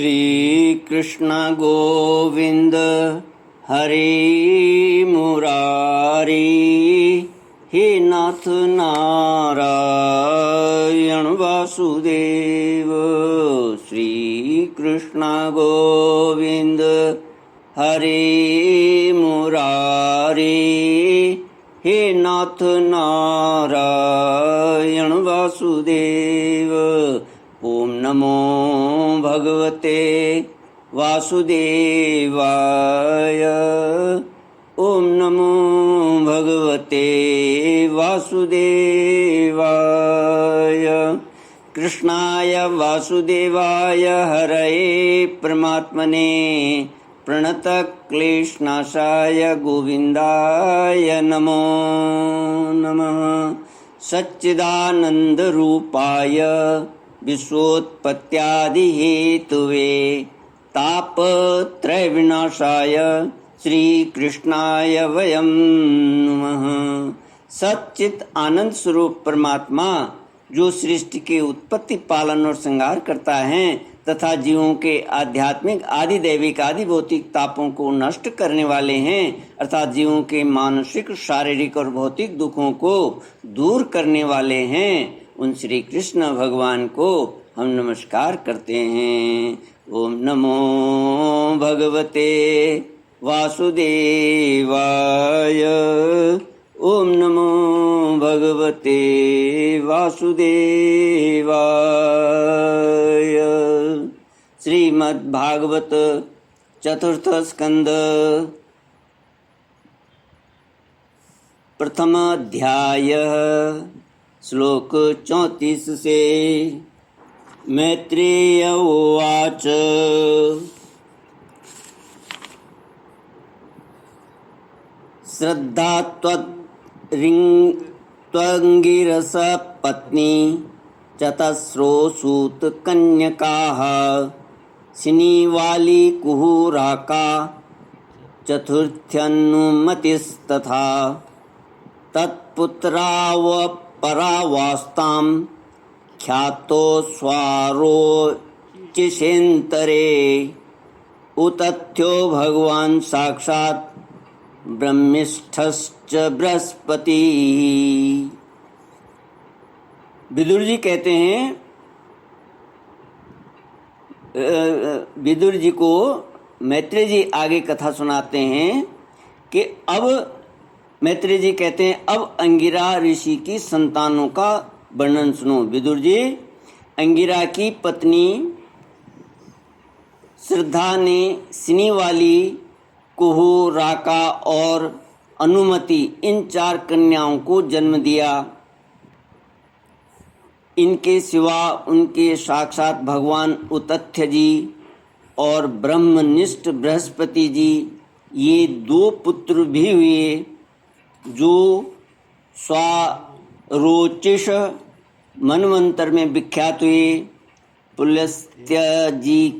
श्री कृष्ण गोविंद हरि मुरारी, हे नाथ नारायण वासुदेव। श्री कृष्ण गोविंद हरि मुरारी, हे नाथ नारायण वासुदेव। ओम नमो भगवते वासुदेवाय। ओम नमो भगवते वासुदेवाय। कृष्णाय वासुदेवाय हरये परमात्मने प्रणतक्लेशनाशाय गोविन्दाय नमो नमः। सच्चिदानन्दरूपाय विश्वोत्पत्त्यादिहेतुवे तापत्रयविनाशाय श्रीकृष्णाय वयं नमः। सच्चित आनंद स्वरूप परमात्मा जो सृष्टि के उत्पत्ति, पालन और संहार करता है तथा जीवों के आध्यात्मिक, आदि दैविक, आदि भौतिक तापों को नष्ट करने वाले हैं, अर्थात जीवों के मानसिक, शारीरिक और भौतिक दुखों को दूर करने वाले हैं, उन श्री कृष्ण भगवान को हम नमस्कार करते हैं। ओम नमो भगवते वासुदेवाय। ओम नमो भगवते वासुदेवाय। श्रीमद्भागवत चतुर्थ स्कंद प्रथम अध्याय श्लोक 34 से। मैत्रेय उवाच श्रद्धा त्वंगिरस पत्नी चतस्रो सूत कन्यकाः सिनीवाली कुहुराका चतुर्थ्यनुमतिस्तथा तत्पुत्रावपरावास्तां ख्यातो स्वारोचिषेन्तरे उतथ्यो भगवान साक्षात् ब्रह्मिष्ठश्च बृहस्पति। विदुर जी कहते हैं, विदुर जी को मैत्रेय जी आगे कथा सुनाते हैं कि अब मैत्रेय जी कहते हैं अब अंगिरा ऋषि की संतानों का वर्णन सुनो। विदुर जी, अंगिरा की पत्नी श्रद्धा ने सिनीवाली, कुहू, राका और अनुमति इन 4 कन्याओं को जन्म दिया। इनके सिवा उनके साक्षात भगवान उतथ्य जी और ब्रह्मनिष्ठ बृहस्पति जी, ये 2 पुत्र भी हुए जो स्वारोचिष मनवंतर में विख्यात हुए। पुलस्त्य जी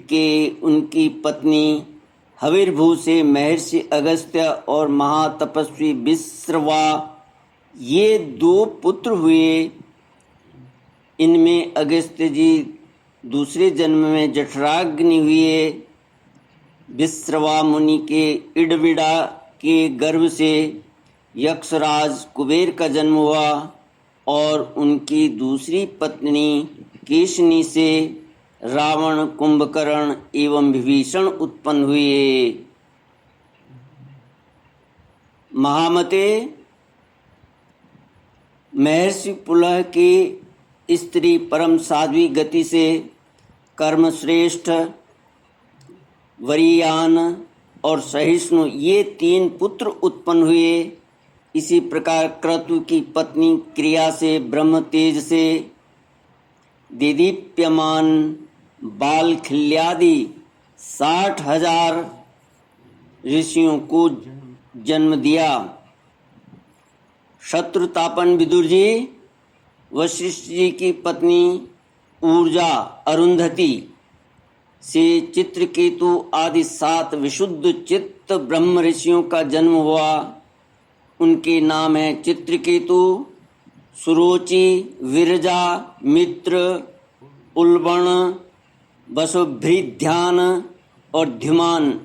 के उनकी पत्नी हविर्भू से महर्षि अगस्त्य और महातपस्वी विश्रवा, ये 2 पुत्र हुए। इनमें अगस्त्य जी दूसरे जन्म में जठराग्नि हुए। विश्रवा मुनि के इडविड़ा के गर्भ से यक्षराज कुबेर का जन्म हुआ और उनकी दूसरी पत्नी केशनी से रावण, कुंभकर्ण एवं विभीषण उत्पन्न हुए। महामते, महर्षि पुलह की स्त्री परम साध्वी गति से कर्मश्रेष्ठ, वरीयान और सहिष्णु, ये 3 पुत्र उत्पन्न हुए। इसी प्रकार क्रतु की पत्नी क्रिया से, ब्रह्म तेज से दिदीप्यमान बालखिल्यादि 60,000 ऋषियों को जन्म दिया। शत्रुतापन विदुर जी, वशिष्ठ जी की पत्नी ऊर्जा अरुंधति से चित्रकेतु आदि 7 विशुद्ध चित्त ब्रह्म ऋषियों का जन्म हुआ। उनके नाम हैं चित्रकेतु, सुरोचि, विरजा, मित्र, उल्बण, वसुभृध्यान और ध्युमान,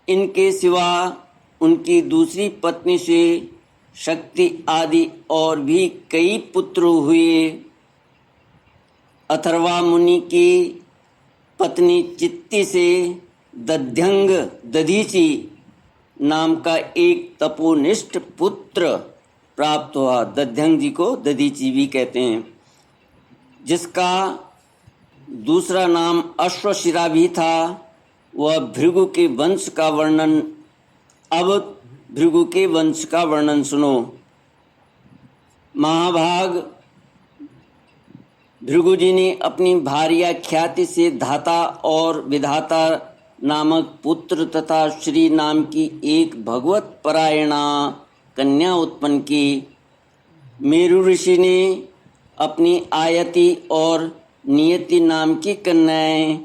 इनके सिवा उनकी दूसरी पत्नी से शक्ति आदि और भी कई पुत्र हुए। अथर्वा मुनि की पत्नी चित्ती से दध्यंग दधीचि नाम का एक तपोनिष्ठ पुत्र प्राप्त हुआ। दध्यंग जी को दधीचि भी कहते हैं, जिसका दूसरा नाम अश्वशिरा भी था। वह भृगु के वंश का वर्णन, अब भृगु के वंश का वर्णन सुनो। महाभाग, भृगु जी ने अपनी भार्या ख्याति से धाता और विधाता नामक पुत्र तथा श्री नाम की एक भगवत परायणा कन्या उत्पन्न की। मेरु ऋषि ने अपनी आयति और नियति नाम की कन्याएं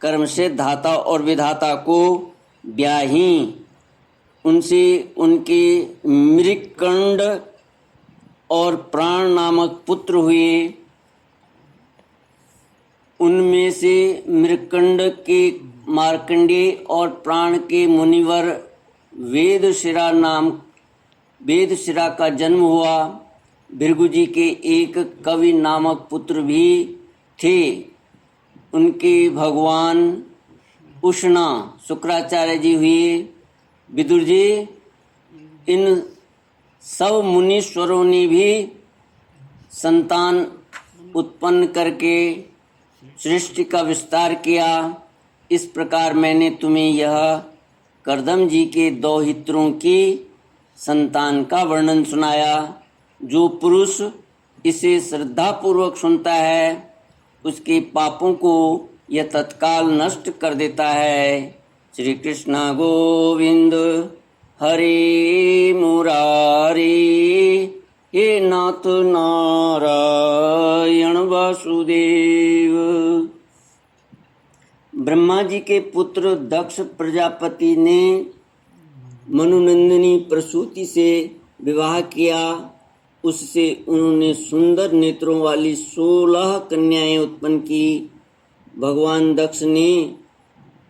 कर्म से धाता और विधाता को ब्याही। उनसे उनके मृकंड और प्राण नामक पुत्र हुए। उनमें से मृकंड के मार्कंडेय और प्राण के मुनिवर वेदशिरा का जन्म हुआ। भृगु जी के एक कवि नामक पुत्र भी थे। उनके भगवान उष्णा शुक्राचार्य जी हुए। विदुर जी, इन सब मुनीश्वरों ने भी संतान उत्पन्न करके सृष्टि का विस्तार किया। इस प्रकार मैंने तुम्हें यह कर्दम जी के दौहित्रों की संतान का वर्णन सुनाया। जो पुरुष इसे श्रद्धापूर्वक सुनता है, उसके पापों को यह तत्काल नष्ट कर देता है। श्री कृष्ण गोविंद हरे मुरारी, हे नाथ नारायण वासुदेव। ब्रह्मा जी के पुत्र दक्ष प्रजापति ने मनुनंदिनी प्रसूति से विवाह किया। उससे उन्होंने सुंदर नेत्रों वाली 16 कन्याएं उत्पन्न की। भगवान दक्ष ने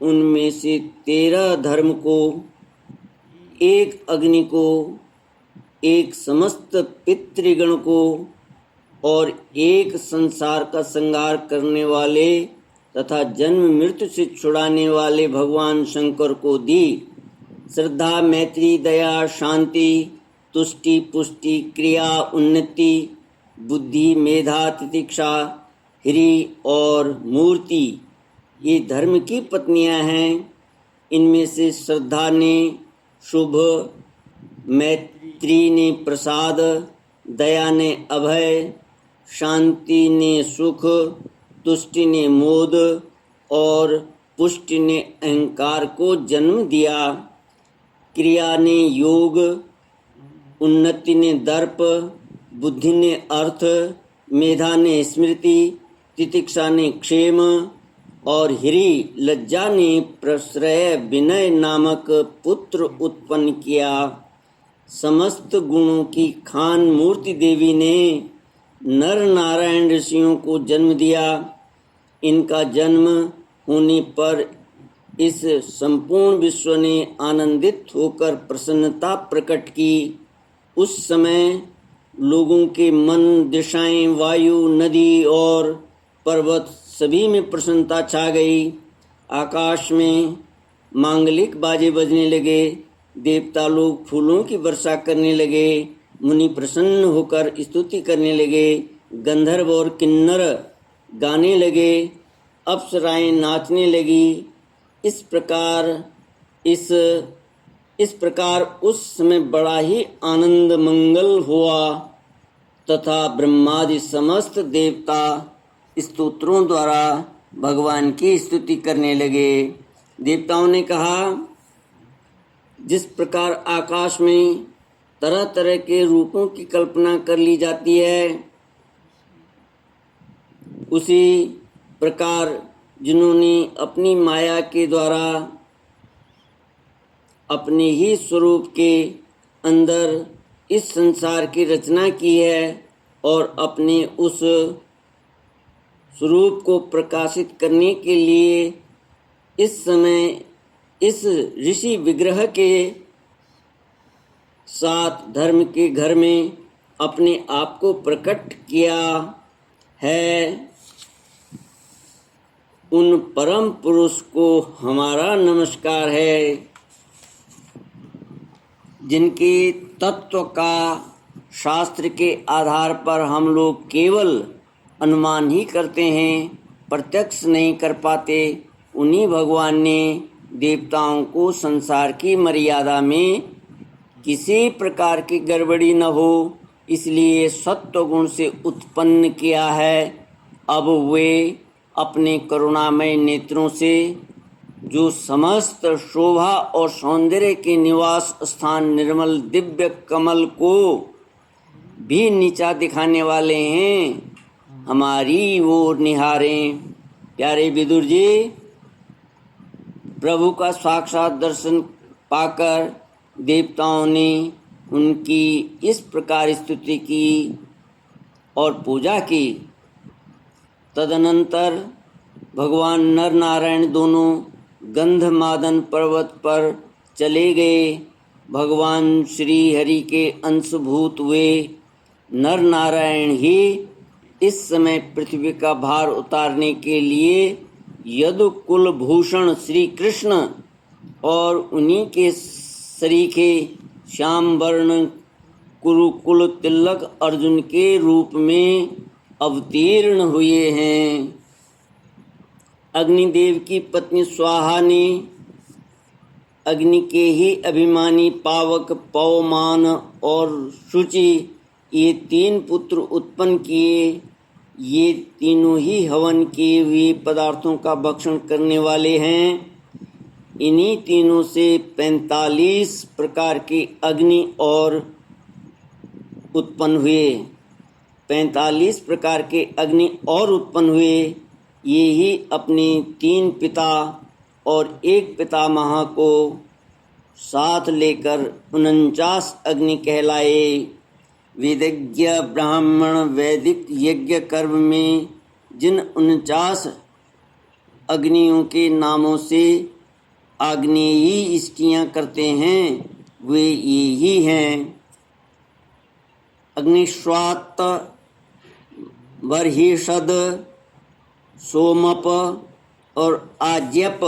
उनमें से 13 धर्म को, एक अग्नि को, एक समस्त पितृगण को और एक संसार का संहार करने वाले तथा जन्म मृत्यु से छुड़ाने वाले भगवान शंकर को दी। श्रद्धा, मैत्री, दया, शांति, तुष्टि, पुष्टि, क्रिया, उन्नति, बुद्धि, मेधा, तितिक्षा, ह्री और मूर्ति, ये धर्म की पत्नियां हैं। इनमें से श्रद्धा ने शुभ, मैत्री ने प्रसाद, दया ने अभय, शांति ने सुख, तुष्टि ने मोद और पुष्टि ने अहंकार को जन्म दिया। क्रिया ने योग, उन्नति ने दर्प, बुद्धि ने अर्थ, मेधा ने स्मृति, तितिक्षा ने क्षेम और ह्री लज्जा ने प्रश्रय विनय नामक पुत्र उत्पन्न किया। समस्त गुणों की खान मूर्ति देवी ने नर नारायण ऋषियों को जन्म दिया। इनका जन्म होने पर इस संपूर्ण विश्व ने आनंदित होकर प्रसन्नता प्रकट की। उस समय लोगों के मन, दिशाएं, वायु, नदी और पर्वत सभी में प्रसन्नता छा गई। आकाश में मांगलिक बाजे बजने लगे। देवता लोग फूलों की वर्षा करने लगे। मुनि प्रसन्न होकर स्तुति करने लगे। गंधर्व और किन्नर गाने लगे। अप्सराएं नाचने लगी। इस प्रकार उस समय बड़ा ही आनंद मंगल हुआ तथा ब्रह्मादि समस्त देवता स्तोत्रों द्वारा भगवान की स्तुति करने लगे। देवताओं ने कहा, जिस प्रकार आकाश में तरह तरह के रूपों की कल्पना कर ली जाती है, उसी प्रकार जिन्होंने अपनी माया के द्वारा अपने ही स्वरूप के अंदर इस संसार की रचना की है और अपने उस स्वरूप को प्रकाशित करने के लिए इस समय इस ऋषि विग्रह के साथ धर्म के घर में अपने आप को प्रकट किया है, उन परम पुरुष को हमारा नमस्कार है, जिनके तत्व का शास्त्र के आधार पर हम लोग केवल अनुमान ही करते हैं, प्रत्यक्ष नहीं कर पाते। उन्हीं भगवान ने देवताओं को संसार की मर्यादा में किसी प्रकार की गड़बड़ी न हो इसलिए सत्व गुण से उत्पन्न किया है। अब वे अपने करुणामय नेत्रों से जो समस्त शोभा और सौंदर्य के निवास स्थान निर्मल दिव्य कमल को भी नीचा दिखाने वाले हैं, हमारी ओर निहारें। प्यारे विदुर जी, प्रभु का साक्षात दर्शन पाकर देवताओं ने उनकी इस प्रकार स्तुति की और पूजा की। तदनंतर भगवान नर नारायण दोनों गंधमादन पर्वत पर चले गए। भगवान श्री हरि के अंशभूत वे नर नारायण ही इस समय पृथ्वी का भार उतारने के लिए यदुकुल भूषण श्री कृष्ण और उन्हीं के सरीखे श्याम वर्ण कुरुकुल तिलक अर्जुन के रूप में अवतीर्ण हुए हैं। अग्निदेव की पत्नी स्वाहा ने अग्नि के ही अभिमानी पावक, पवमान और शुचि ये 3 पुत्र उत्पन्न किए। ये तीनों ही हवन किए हुए पदार्थों का भक्षण करने वाले हैं। इन्हीं तीनों से 45 प्रकार की अग्नि और उत्पन्न हुए। 45 प्रकार के अग्नि और उत्पन्न हुए। ये ही अपने 3 पिता और 1 पितामह को साथ लेकर 49 अग्नि कहलाए। वेदज्ञ ब्राह्मण वैदिक यज्ञ कर्म में जिन 49 अग्नियों के नामों से आग्नेयी इष्टियाँ करते हैं वे ये ही हैं: अग्निश्वात, बर्हिषद, सोमप और आज्यप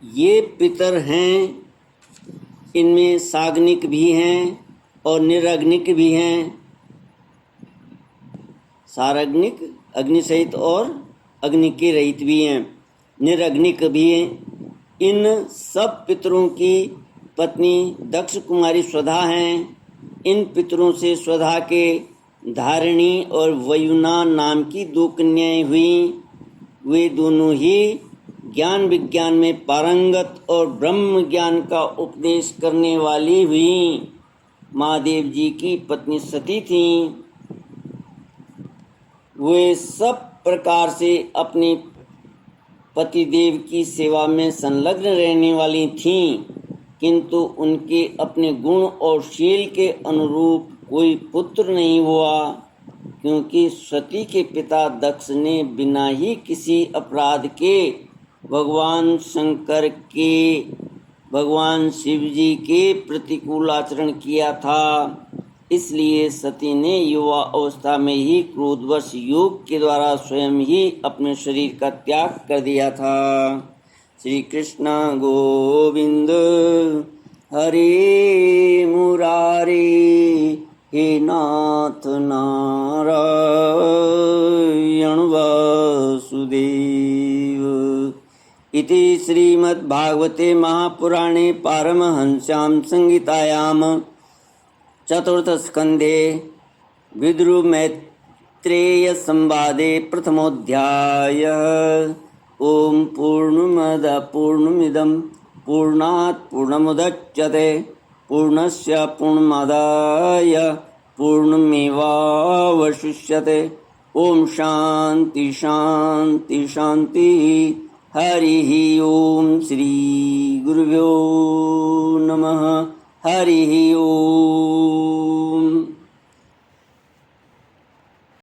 ये पितर हैं। इनमें साग्निक भी हैं और निरग्निक भी हैं। सारग्निक अग्नि सहित और अग्नि के रहित भी हैं, निरग्निक भी हैं। इन सब पितरों की पत्नी दक्ष कुमारी स्वधा हैं। इन पितरों से स्वधा के धारिणी और वयुना नाम की 2 कन्याएं हुईं। वे दोनों ही ज्ञान विज्ञान में पारंगत और ब्रह्म ज्ञान का उपदेश करने वाली हुईं। महादेव जी की पत्नी सती थीं। वे सब प्रकार से अपने पतिदेव की सेवा में संलग्न रहने वाली थीं, किंतु उनके अपने गुण और शील के अनुरूप कोई पुत्र नहीं हुआ, क्योंकि सती के पिता दक्ष ने बिना ही किसी अपराध के भगवान शंकर के, भगवान शिव जी के प्रतिकूल आचरण किया था। इसलिए सती ने युवा अवस्था में ही क्रोधवश योग के द्वारा स्वयं ही अपने शरीर का त्याग कर दिया था। श्री कृष्ण गोविंद हरे मुरारे, हे नाथ नारायण वासुदेव। इति श्रीमद्भागवते महापुराणे पारमहंस्यां संहितायां चतुर्थस्कन्धे विदुरमैत्रेय संवादे प्रथमोऽध्यायः। ओम पूर्णमदः पूर्णमिदं पूर्णात् पूर्णमुदच्यते पूर्णस्य पूर्णमादाय पूर्णमेवावशिष्यते। ओम शांति शांति शांति। हरिः ओम श्री गुरुभ्यो नमः। हरिः ओम।